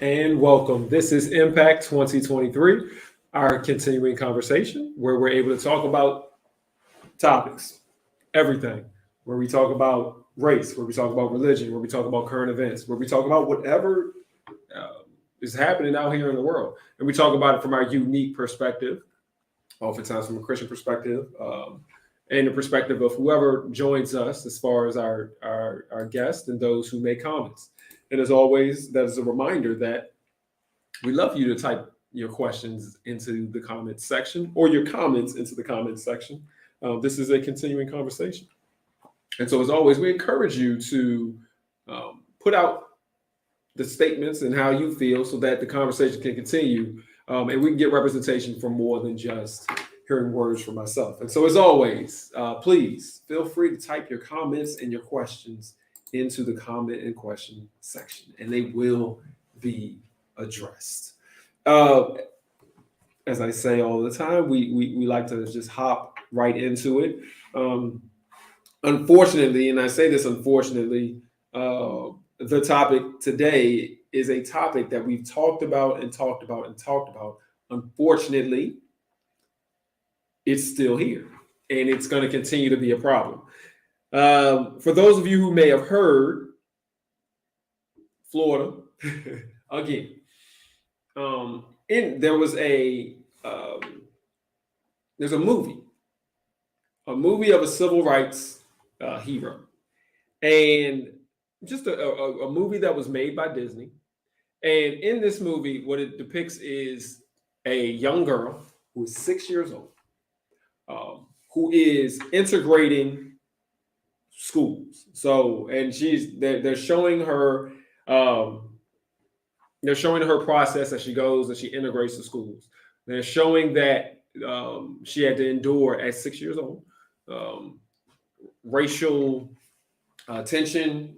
and welcome. This is Impact 2023, our continuing conversation where we're able to talk about topics, everything, where we talk about race, where we talk about religion, where we talk about current events, where we talk about whatever uh, is happening out here in the world. And we talk about it from our unique perspective, oftentimes from a Christian perspective, and the perspective of whoever joins us as far as our guests and those who make comments. And as always, that is a reminder that we love you to type your questions into the comments section or your comments into the comments section. This is a continuing conversation. And so, as always, we encourage you to put out the statements and how you feel so that the conversation can continue and we can get representation from more than just hearing words from myself. And so, as always, please feel free to type your comments and your questions into the comment and question section, and they will be addressed. Uh, as I say all the time, we like to just hop right into it. Unfortunately, and I say this unfortunately, the topic today is a topic that we've talked about and talked about and talked about. Unfortunately, it's still here and it's going to continue to be a problem. For those of you who may have heard, Florida, again, there was there's a movie of a civil rights hero, and just a movie that was made by Disney. And in this movie, what it depicts is a young girl who is 6 years old, who is integrating schools. So, and they're showing her process as she goes and she integrates the schools. They're showing that she had to endure at 6 years old racial tension,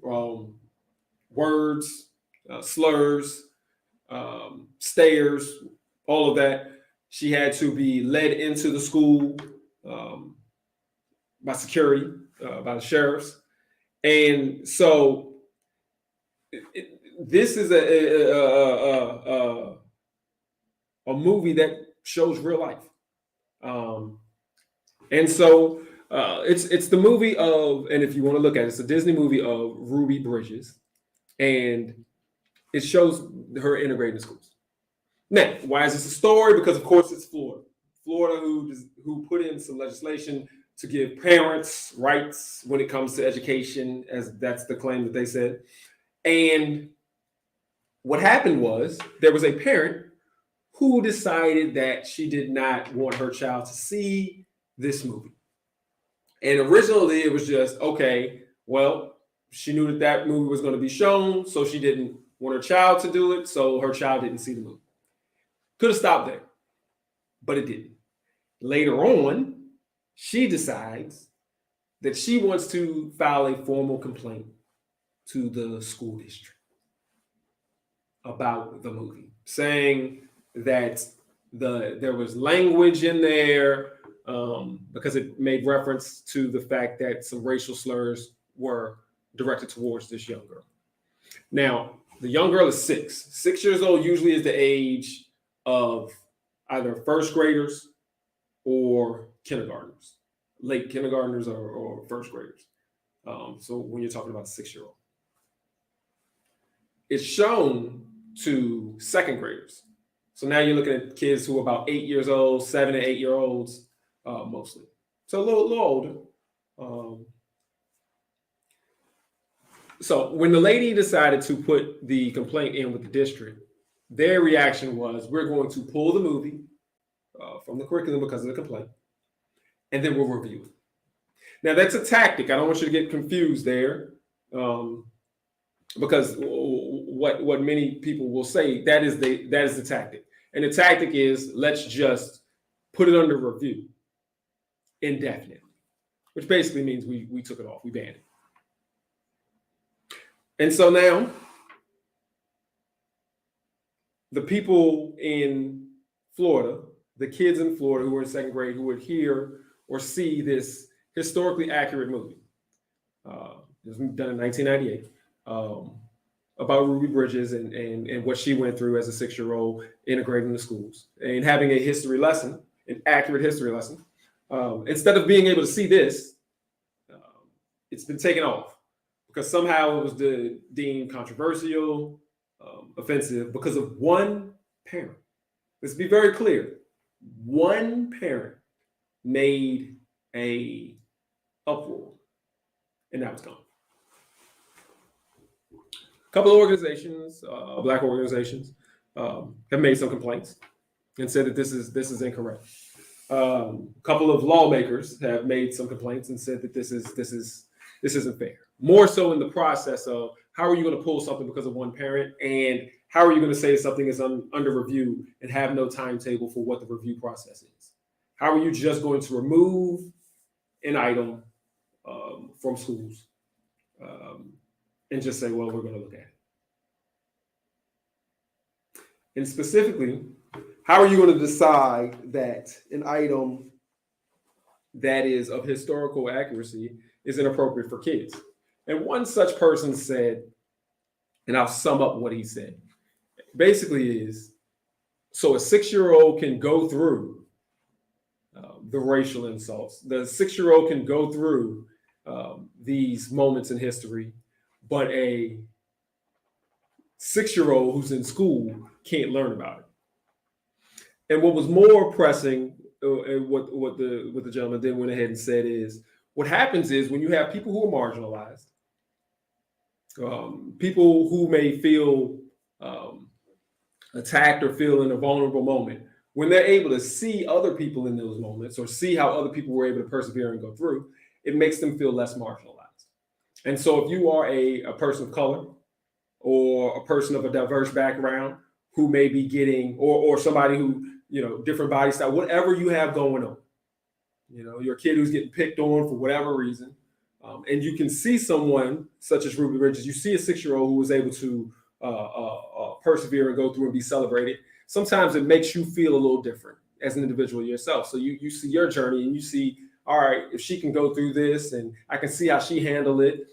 words, slurs, stares, all of that. She had to be led into the school by security, by the sheriffs. And so this is a movie that shows real life. And so it's the movie of, and if you want to look at it, it's a Disney movie of Ruby Bridges, and it shows her integrating schools. Now, why is this a story? Because of course it's Florida. Florida who put in some legislation to give parents rights when it comes to education, as that's the claim that they said. And what happened was there was a parent who decided that she did not want her child to see this movie. And originally it was just, okay, well, she knew that movie was going to be shown, so she didn't want her child to do it, so her child didn't see the movie. Could have stopped there, but it didn't. Later on, she decides that she wants to file a formal complaint to the school district about the movie, saying that there was language in there because it made reference to the fact that some racial slurs were directed towards this young girl. Now, the young girl is 6. 6 years old usually is the age of either first graders or kindergartners, late kindergartners or first graders. So when you're talking about a 6-year-old, it's shown to second graders. So now you're looking at kids who are about 8 years old, 7 and 8 year olds, mostly. So a little older. So when the lady decided to put the complaint in with the district, their reaction was, we're going to pull the movie from the curriculum because of the complaint, and then we'll review it. Now that's a tactic. I don't want you to get confused there, because what many people will say, that is the tactic. And the tactic is, let's just put it under review indefinitely, which basically means we took it off, we banned it. And so now the people in Florida, the kids in Florida who are in second grade, who would hear or see this historically accurate movie, it was done in 1998. about Ruby Bridges and what she went through as a 6-year-old integrating the schools and having a history lesson, an accurate history lesson. Instead of being able to see this, it's been taken off because somehow it was deemed controversial, offensive because of one parent. Let's be very clear. One parent made a uproar, and that was gone. A couple of organizations, Black organizations, have made some complaints and said that this is incorrect. A couple of lawmakers have made some complaints and said that this isn't fair. More so in the process of how are you going to pull something because of one parent, and how are you going to say something is under review and have no timetable for what the review process is? How are you just going to remove an item from schools and just say, well, we're going to look at it? And specifically, how are you going to decide that an item that is of historical accuracy is inappropriate for kids? And one such person said, and I'll sum up what he said, basically is, so a 6-year-old can go through the racial insults. The 6-year-old can go through these moments in history, but a 6-year-old who's in school can't learn about it. And what was more pressing, and what the gentleman then went ahead and said is, what happens is when you have people who are marginalized, people who may feel attacked or feel in a vulnerable moment, when they're able to see other people in those moments or see how other people were able to persevere and go through, it makes them feel less marginalized. And so if you are a person of color or a person of a diverse background who may be getting, or somebody who, different body style, whatever you have going on, your kid who's getting picked on for whatever reason, and you can see someone such as Ruby Bridges, you see a 6-year-old who was able to persevere and go through and be celebrated. Sometimes it makes you feel a little different as an individual yourself. So you see your journey and you see, all right, if she can go through this and I can see how she handled it,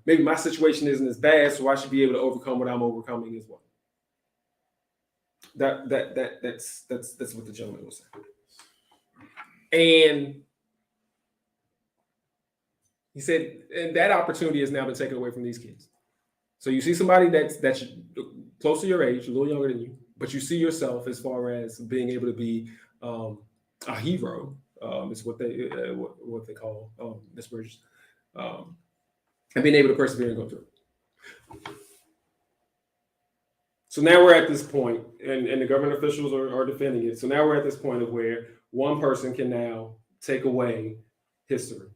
maybe my situation isn't as bad, so I should be able to overcome what I'm overcoming as well. That's what the gentleman was saying. And he said, and that opportunity has now been taken away from these kids. So you see somebody that's close to your age, a little younger than you, but you see yourself as far as being able to be a hero, is what they call Miss Bridges, and being able to persevere and go through. So now we're at this point, and the government officials are defending it. So now we're at this point of where one person can now take away history,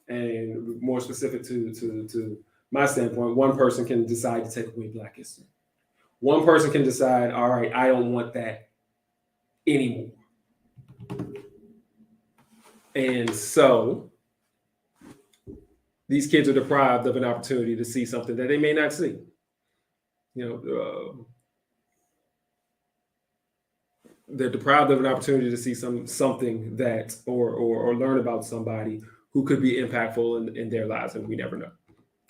and more specific to my standpoint, one person can decide to take away Black history. One person can decide, all right, I don't want that anymore. And so these kids are deprived of an opportunity to see something that they may not see. They're deprived of an opportunity to see something that or learn about somebody who could be impactful in their lives, and we never know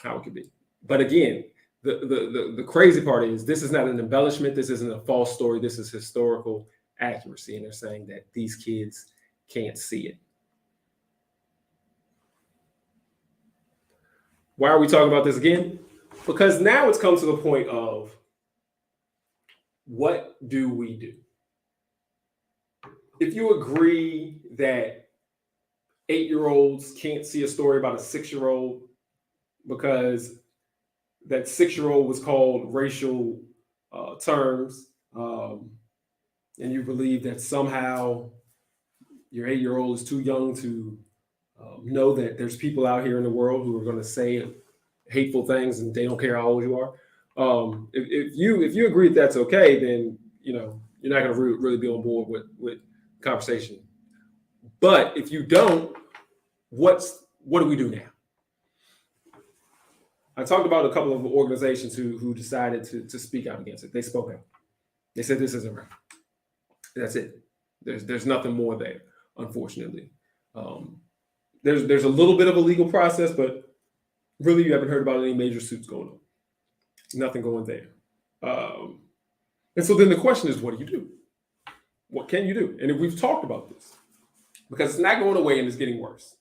how it could be. But again, the crazy part is this is not an embellishment. This isn't a false story. This is historical accuracy, and they're saying that these kids can't see it. Why are we talking about this again? Because now it's come to the point of what do we do? If you agree that 8-year-olds can't see a story about a 6-year-old because that 6-year-old was called racial terms, and you believe that somehow your 8-year-old is too young to know that there's people out here in the world who are going to say hateful things and they don't care how old you are. If you agree that that's okay, then you're not going to really be on board with conversation. But if you don't, what do we do now? I talked about a couple of organizations who decided to speak out against it. They spoke out. They said this isn't right. That's it. There's nothing more there, unfortunately. There's a little bit of a legal process, but really you haven't heard about any major suits going on. Nothing going there. And so then the question is, what do you do? What can you do? And we've talked about this because it's not going away and it's getting worse.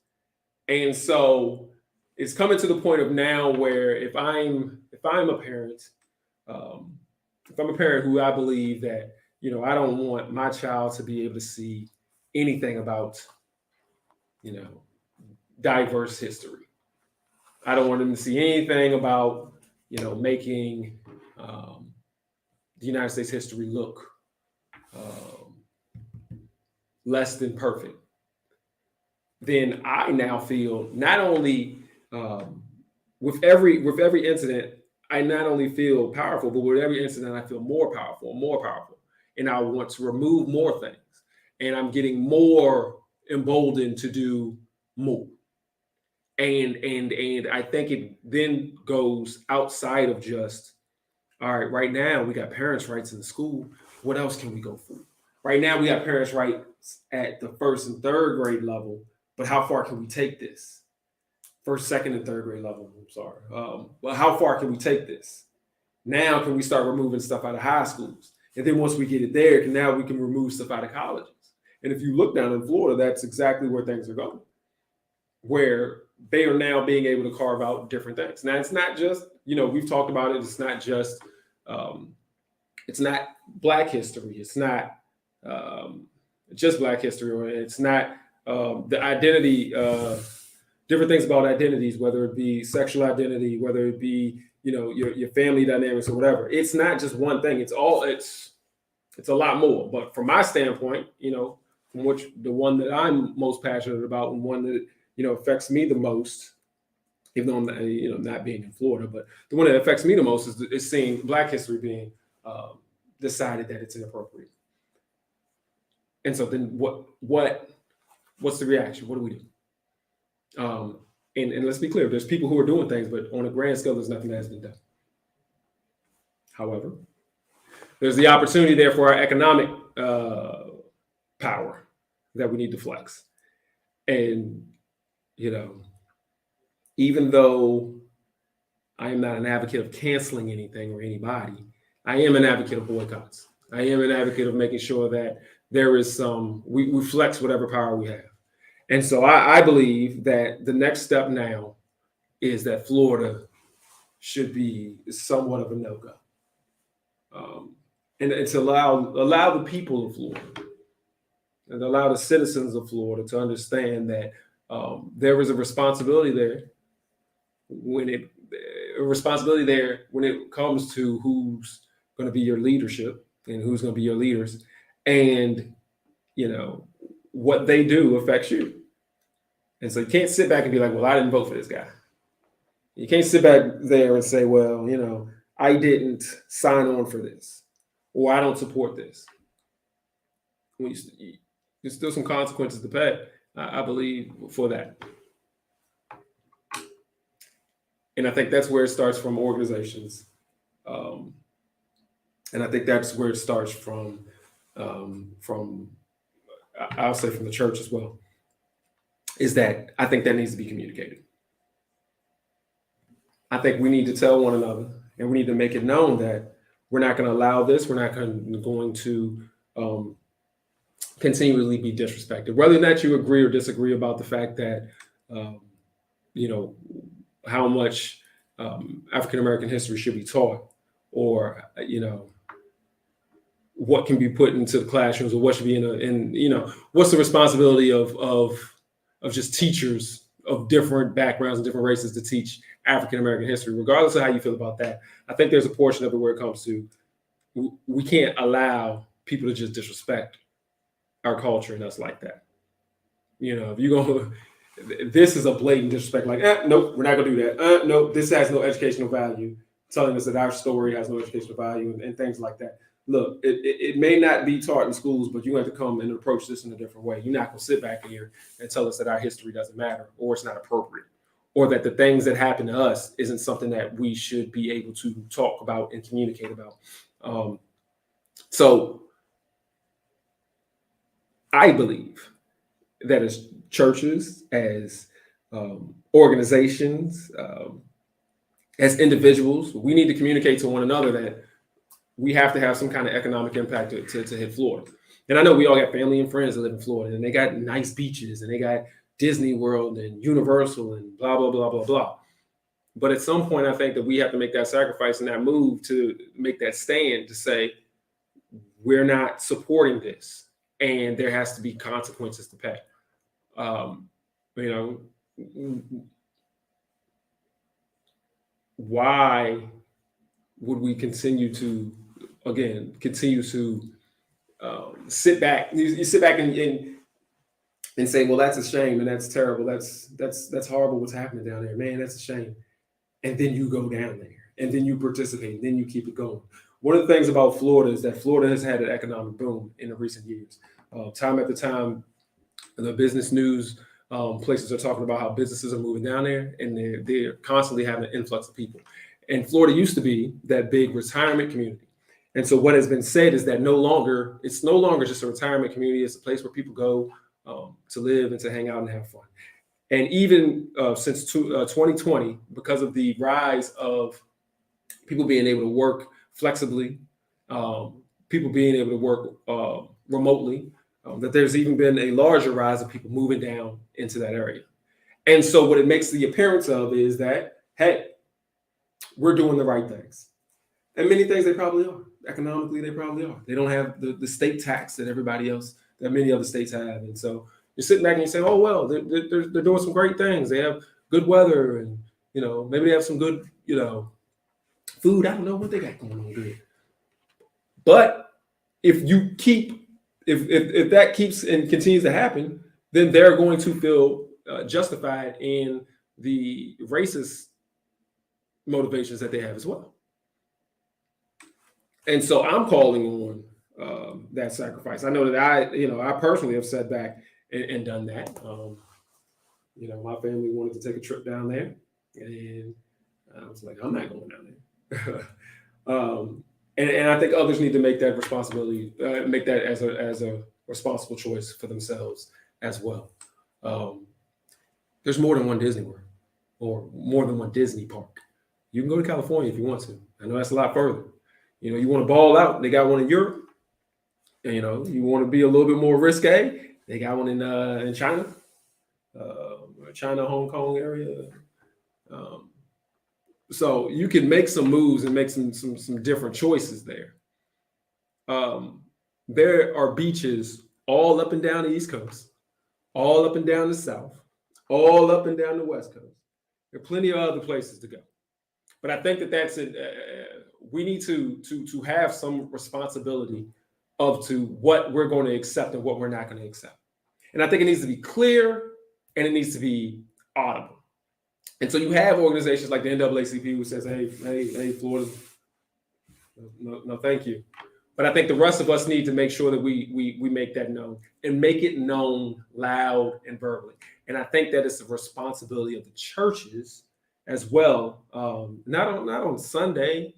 And so it's coming to the point of now where if I'm a parent, if I'm a parent who I believe that, I don't want my child to be able to see anything about, diverse history. I don't want them to see anything about, making the United States history look less than perfect. Then I now feel not only with every incident, I not only feel powerful, but with every incident, I feel more powerful, and I want to remove more things, and I'm getting more emboldened to do more. And I think it then goes outside of just, all right, right now we got parents' rights in the school. What else can we go for? Right now we got parents' rights at the first and third grade level, but how far can we take this? First, second, and third grade level. I'm sorry. Well, how far can we take this? Now can we start removing stuff out of high schools? And then once we get it there, now we can remove stuff out of colleges. And if you look down in Florida, that's exactly where things are going, where they are now being able to carve out different things. Now, it's not just, we've talked about it. It's not just, it's not Black history. It's not just Black history, or it's not the identity, different things about identities, whether it be sexual identity, whether it be, your family dynamics or whatever. It's not just one thing. It's a lot more. But from my standpoint, from which the one that I'm most passionate about and one that, affects me the most, even though I'm not being in Florida, but the one that affects me the most is seeing Black history being decided that it's inappropriate. And so then what's the reaction? What do we do? And let's be clear, there's people who are doing things, but on a grand scale, there's nothing that has been done. However, there's the opportunity there for our economic power that we need to flex. And, even though I am not an advocate of canceling anything or anybody, I am an advocate of boycotts. I am an advocate of making sure that there is we flex whatever power we have. And so I believe that the next step now is that Florida should be somewhat of a no-go. And it's allow the people of Florida and allow the citizens of Florida to understand that there is a responsibility there when it comes to who's going to be your leadership and who's going to be your leaders, and what they do affects you. And so you can't sit back and be like, well, I didn't vote for this guy. You can't sit back there and say, well, I didn't sign on for this, or I don't support this. There's still some consequences to pay, I believe, for that. And I think that's where it starts from organizations. And I think that's where it starts from I'll say from the church as well, is that I think that needs to be communicated. I think we need to tell one another, and we need to make it known that we're not going to allow this. We're not going to continually be disrespected. Whether or not you agree or disagree about the fact that, how much African-American history should be taught, or, what can be put into the classrooms, or what should be what's the responsibility of just teachers of different backgrounds and different races to teach African-American history, regardless of how you feel about that. I think there's a portion of it where it comes to, we can't allow people to just disrespect our culture and us like that. If you go, this is a blatant disrespect, like, nope, we're not gonna do that. Nope, this has no educational value, telling us that our story has no educational value and things like that. Look, it may not be taught in schools, but you have to come and approach this in a different way. You're not going to sit back here and tell us that our history doesn't matter, or it's not appropriate, or that the things that happen to us isn't something that we should be able to talk about and communicate about. So I believe that as churches, as organizations, as individuals, we need to communicate to one another that we have to have some kind of economic impact to hit Florida. And I know we all got family and friends that live in Florida, and they got nice beaches, and they got Disney World and Universal and blah, blah, blah, blah, blah. But at some point, I think that we have to make that sacrifice and that move to make that stand to say, we're not supporting this, and there has to be consequences to pay. You know, why would we continue to sit back? You sit back and say, well, that's a shame and that's terrible. That's horrible what's happening down there, man. That's a shame. And then you go down there and then you participate, and then you keep it going. One of the things about Florida is that Florida has had an economic boom in the recent years. Time after time, the business news places are talking about how businesses are moving down there, and they're constantly having an influx of people. And Florida used to be that big retirement community. And so what has been said is that it's no longer just a retirement community. It's a place where people go to live and to hang out and have fun. And even since 2020, because of the rise of people being able to work flexibly, people being able to work remotely, that there's even been a larger rise of people moving down into that area. And so what it makes the appearance of is that, hey, we're doing the right things. And many things they probably are. Economically, they probably are. They don't have the state tax that many other states have. And so you're sitting back and you say, oh, well, they're doing some great things. They have good weather, and, maybe they have some good, food. I don't know what they got going on good. But if that keeps and continues to happen, then they're going to feel justified in the racist motivations that they have as well. And so I'm calling on that sacrifice. I know that I personally have sat back and done that. My family wanted to take a trip down there, and I was like, I'm not going down there. And I think others need to make that responsibility, make that as a responsible choice for themselves as well. There's more than one Disney World or more than one Disney park. You can go to California if you want to. I know that's a lot further. You want to ball out, they got one in Europe. And, you want to be a little bit more risque, they got one in China, Hong Kong area. So you can make some moves and make some different choices there. There are beaches all up and down the East Coast, all up and down the South, all up and down the West Coast. There are plenty of other places to go. But I think that's it. We need to have some responsibility to what we're going to accept and what we're not going to accept. And I think it needs to be clear and it needs to be audible. And so you have organizations like the NAACP who says, hey, Florida, no, thank you. But I think the rest of us need to make sure that we make that known and make it known loud and verbally. And I think that it's the responsibility of the churches as well, not on Sunday,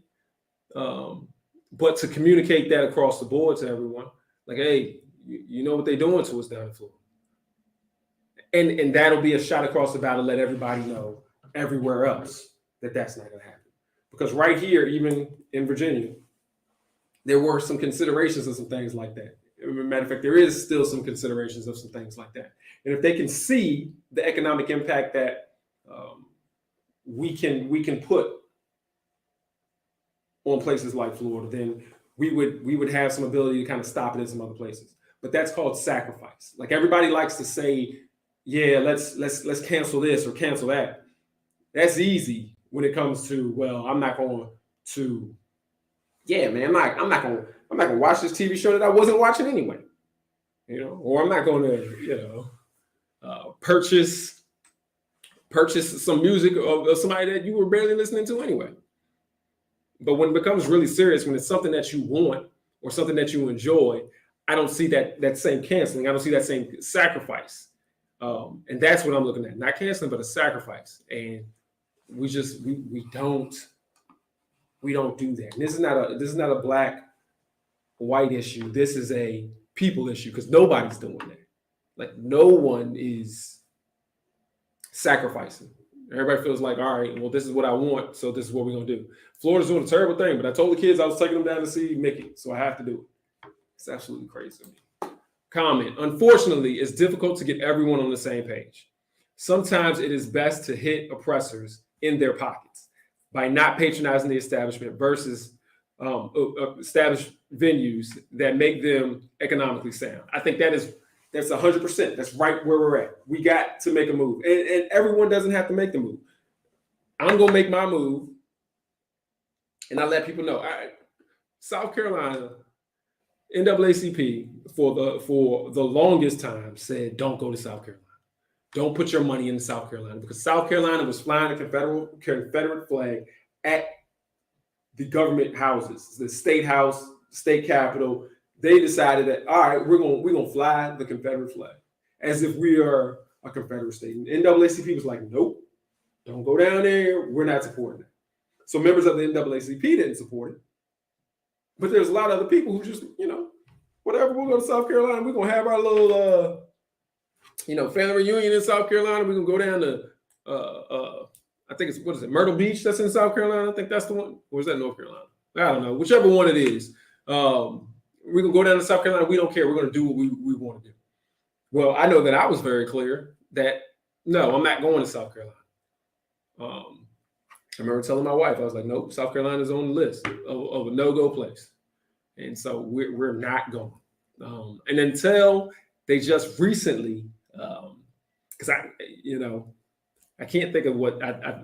but to communicate that across the board to everyone. Like, hey, you know what they're doing to us down in Florida. And that'll be a shot across the bow to let everybody know everywhere else that that's not going to happen. Because right here, even in Virginia, there were some considerations of some things like that. As a matter of fact, there is still some considerations of some things like that. And if they can see the economic impact that we can put on places like Florida, then we would have some ability to kind of stop it in some other places. But that's called sacrifice. Like everybody likes to say, yeah, let's cancel this or cancel that. That's easy when it comes to, well, I'm not going to, yeah, man, I'm not going to watch this TV show that I wasn't watching anyway, or I'm not going to, purchase some music of somebody that you were barely listening to anyway. But when it becomes really serious, when it's something that you want or something that you enjoy, I don't see that same canceling. I don't see that same sacrifice. And that's what I'm looking at. Not canceling, but a sacrifice. And we don't do that. And this is not a black, white issue. This is a people issue because nobody's doing that. Like no one is sacrificing. Everybody feels like, all right, well, this is what I want, so this is what we're gonna do. Florida's doing a terrible thing, but I told the kids I was taking them down to see Mickey, so I have to do it. It's absolutely crazy to me. Comment. Unfortunately, it's difficult to get everyone on the same page. Sometimes it is best to hit oppressors in their pockets by not patronizing the establishment versus established venues that make them economically sound. I think that's 100%. That's right where we're at. We got to make a move, and everyone doesn't have to make the move. I'm gonna make my move, and I let people know. All right, South Carolina, NAACP for the longest time said, don't go to South Carolina. Don't put your money in South Carolina, because South Carolina was flying a Confederate flag at the government houses, the state house, state capitol. They decided that, all right, we're gonna fly the Confederate flag as if we are a Confederate state. And NAACP was like, nope, don't go down there. We're not supporting it. So members of the NAACP didn't support it. But there's a lot of other people who just, whatever, we'll go to South Carolina. We're going to have our little, family reunion in South Carolina. We're going to go down to, I think it's, Myrtle Beach that's in South Carolina? I think that's the one. Or is that North Carolina? I don't know. Whichever one it is. We're going to go down to South Carolina. We don't care. We're going to do what we want to do. Well, I know that I was very clear that, no, I'm not going to South Carolina. I remember telling my wife, I was like, nope, South Carolina is on the list of a no-go place. And so we're not going. And until they just recently, because I can't think of what,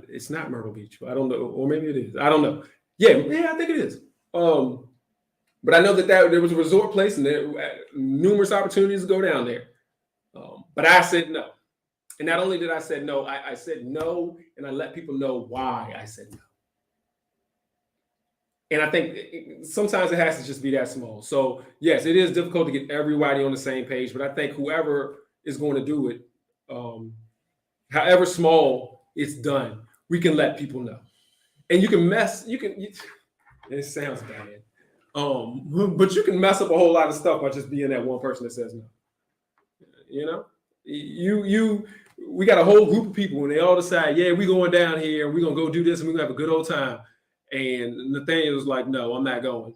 it's not Myrtle Beach, but I don't know, or maybe it is. I don't know. Yeah, I think it is. But I know that there was a resort place and there were numerous opportunities to go down there. But I said no. And not only did I say no, I said no, and I let people know why I said no. And I think sometimes it has to just be that small. So yes, it is difficult to get everybody on the same page, but I think whoever is going to do it, however small it's done, we can let people know. And it sounds bad. But you can mess up a whole lot of stuff by just being that one person that says no. We got a whole group of people and they all decide, yeah, we're going down here and we're going to go do this and we're going to have a good old time. And Nathaniel was like, no, I'm not going.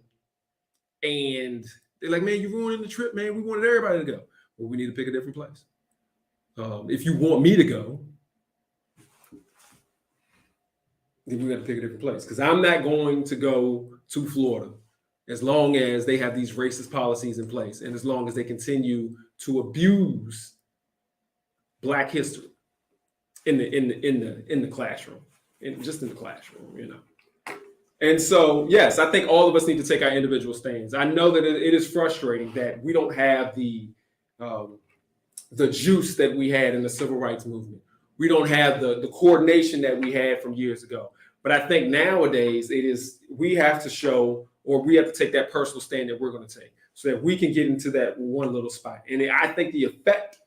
And they're like, man, you're ruining the trip, man. We wanted everybody to go. Well, we need to pick a different place. If you want me to go, then we got to pick a different place. Because I'm not going to go to Florida as long as they have these racist policies in place and as long as they continue to abuse Black history in the classroom, just in the classroom, And so, yes, I think all of us need to take our individual stands. I know that it is frustrating that we don't have the juice that we had in the civil rights movement. We don't have the coordination that we had from years ago. But I think nowadays we have to show, or we have to take that personal stand that we're going to take so that we can get into that one little spot. And I think the effect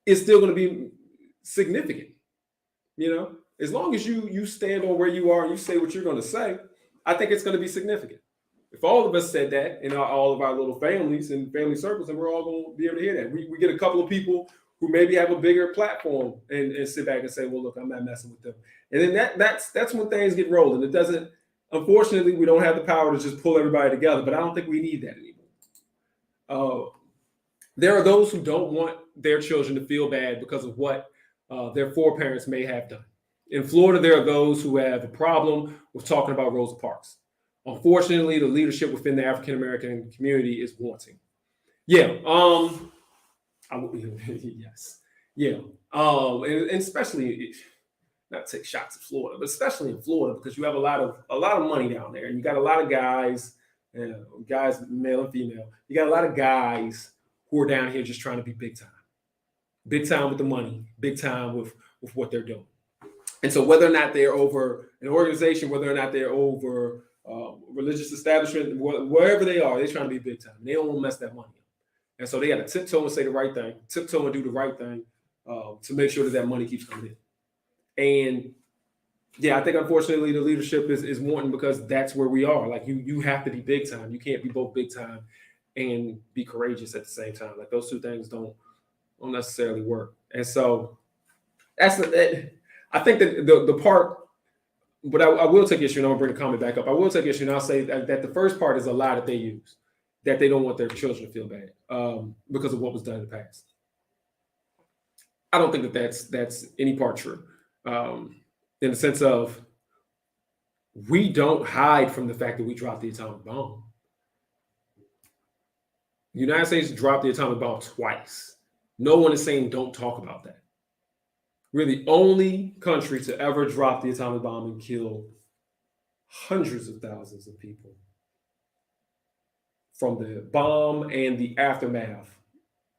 is still going to be significant. As long as you stand on where you are and you say what you're going to say, I think it's going to be significant. If all of us said that in all of our little families and family circles, then we're all going to be able to hear that. We get a couple of people who maybe have a bigger platform and sit back and say, well, look, I'm not messing with them. And then that's when things get rolling. It doesn't, unfortunately, we don't have the power to just pull everybody together, but I don't think we need that anymore. There are those who don't want their children to feel bad because of what their foreparents may have done. In Florida, there are those who have a problem with talking about Rosa Parks. Unfortunately, the leadership within the African-American community is wanting. Yeah. Yes. Yeah. And especially, not to take shots at Florida, but especially in Florida, because you have a lot of money down there and you got a lot of guys, guys, male and female. You got a lot of guys who are down here just trying to be big time with the money, big time with what they're doing. And so whether or not they're over an organization, whether or not they're over religious establishment, wherever they are, they're trying to be big time. They don't want to mess that money up. And so they got to tiptoe and say the right thing, tiptoe and do the right thing to make sure that money keeps coming in. And yeah, I think unfortunately the leadership is wanting, because that's where we are. Like you have to be big time. You can't be both big time and be courageous at the same time. Like those two things don't necessarily work. And so I think that the part, but I will take issue, and I'm gonna bring the comment back up. I will take issue, and I'll say that the first part is a lie that they use, that they don't want their children to feel bad because of what was done in the past. I don't think that that's any part true, in the sense of we don't hide from the fact that we dropped the atomic bomb. The United States dropped the atomic bomb twice. No one is saying don't talk about that. We're the only country to ever drop the atomic bomb and kill hundreds of thousands of people from the bomb and the aftermath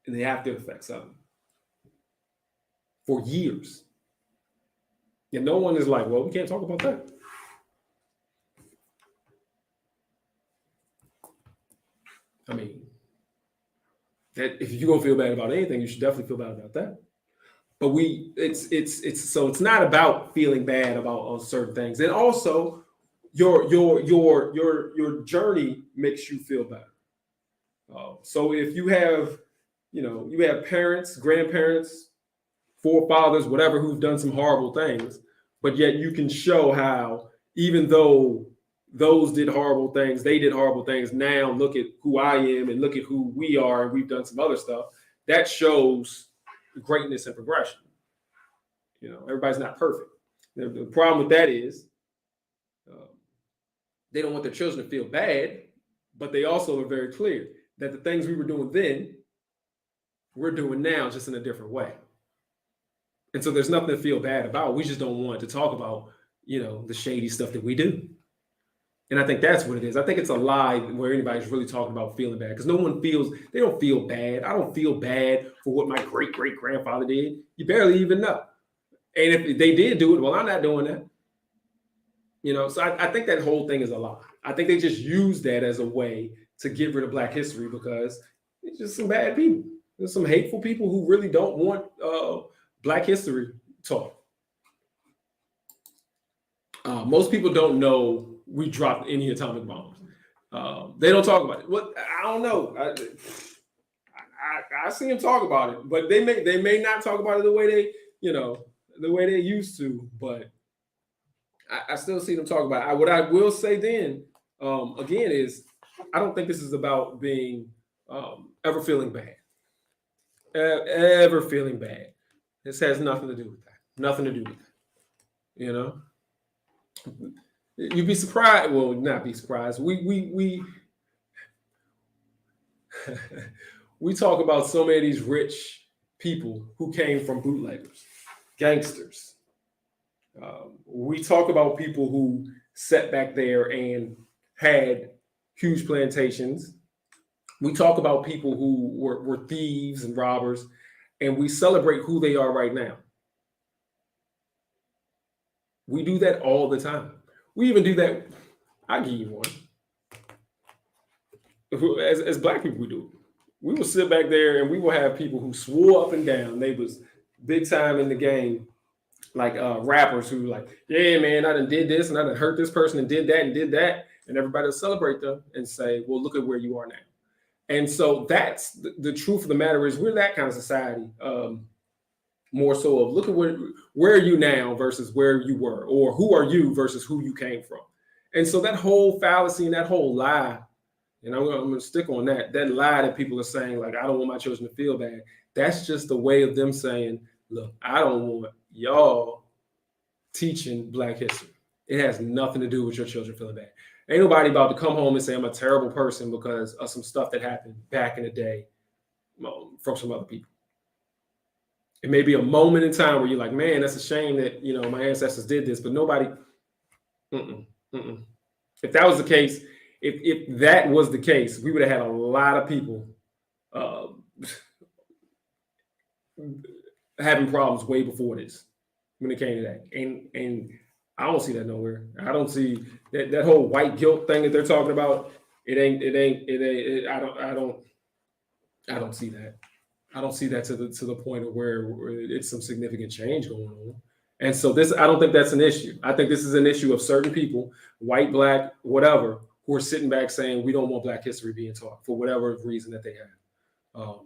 and the after effects of it for years. And no one is like, well, we can't talk about that. I mean, that if you're gonna feel bad about anything, you should definitely feel bad about that. But it's not about feeling bad about certain things, and also your journey makes you feel better. So if you have, you have parents, grandparents, forefathers, whatever, who've done some horrible things, but yet you can show how even though those did horrible things, they did horrible things. Now look at who I am and look at who we are, and we've done some other stuff. That shows greatness and progression. Everybody's not perfect. The problem with that is they don't want their children to feel bad, but they also are very clear that the things we were doing then, we're doing now, just in a different way. And so there's nothing to feel bad about. We just don't want to talk about, the shady stuff that we do. And I think that's what it is. I think it's a lie where anybody's really talking about feeling bad, because no one they don't feel bad. I don't feel bad for what my great-great-grandfather did. You barely even know. And if they did do it, well, I'm not doing that. So I think that whole thing is a lie. I think they just use that as a way to get rid of Black history, because it's just some bad people. There's some hateful people who really don't want Black history taught. Most people don't know we dropped any atomic bombs. They don't talk about it. What, I don't know. I see them talk about it, but they may not talk about it the way they used to. But I still see them talk about it. What I will say then, again, is I don't think this is about being ever feeling bad. Ever feeling bad. This has nothing to do with that. Nothing to do with that. You'd be surprised. Well, not be surprised. We talk about so many of these rich people who came from bootleggers, gangsters. We talk about people who sat back there and had huge plantations. We talk about people who were thieves and robbers, and we celebrate who they are right now. We do that all the time. We even do that. I'll give you one. As Black people, we do. We will sit back there and we will have people who swore up and down they was big time in the game, like rappers who like, yeah, man, I done did this and I done hurt this person and did that. And everybody will celebrate them and say, well, look at where you are now. And so that's the truth of the matter is we're that kind of society. More so of look at where are you now versus where you were, or who are you versus who you came from. And so that whole fallacy and that whole lie, and I'm going to stick on that lie that people are saying, like, I don't want my children to feel bad. That's just a way of them saying, look, I don't want y'all teaching Black history. It has nothing to do with your children feeling bad. Ain't nobody about to come home and say I'm a terrible person because of some stuff that happened back in the day from some other people. It may be a moment in time where you're like, man, that's a shame that, my ancestors did this, but nobody, If that was the case, if that was the case, we would have had a lot of people having problems way before this when it came to that. And I don't see that nowhere. I don't see that whole white guilt thing that they're talking about. I don't see that. I don't see that to the point of where it's some significant change going on. And so I don't think that's an issue. I think this is an issue of certain people, white, Black, whatever, who are sitting back saying we don't want Black history being taught for whatever reason that they have.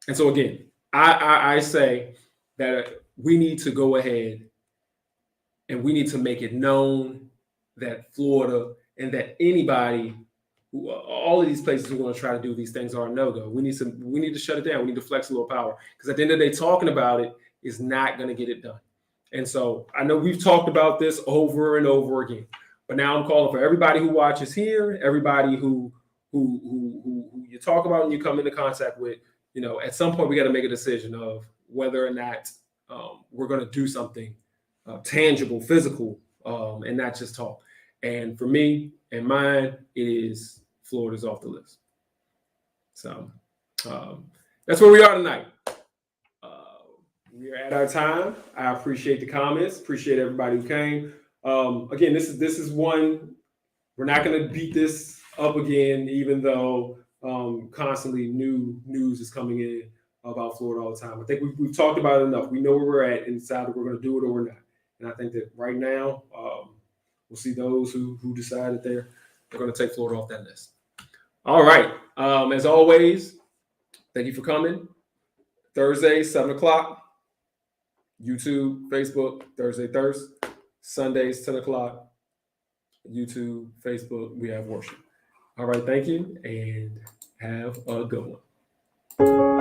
And so again, I say that we need to go ahead and we need to make it known that Florida and that anybody, all of these places who want to try to do these things are a no-go. We need to shut it down. We need to flex a little power, because at the end of the day, talking about it is not going to get it done. And so I know we've talked about this over and over again, but now I'm calling for everybody who watches here, everybody who you talk about and you come into contact with. At some point we got to make a decision of whether or not we're going to do something tangible, physical, and not just talk. And for me and mine, it is Florida's off the list. So that's where we are tonight. We are at our time. I appreciate the comments. Appreciate everybody who came. Again, this is one. We're not going to beat this up again, even though constantly new news is coming in about Florida all the time. I think we've talked about it enough. We know where we're at and decide if we're going to do it or we're not. And I think that right now, we'll see those who decide that they're going to take Florida off that list. All right. As always, thank you for coming. Thursday, 7 o'clock. YouTube, Facebook, Thursday, Sundays, 10 o'clock. YouTube, Facebook, we have worship. All right. Thank you and have a good one.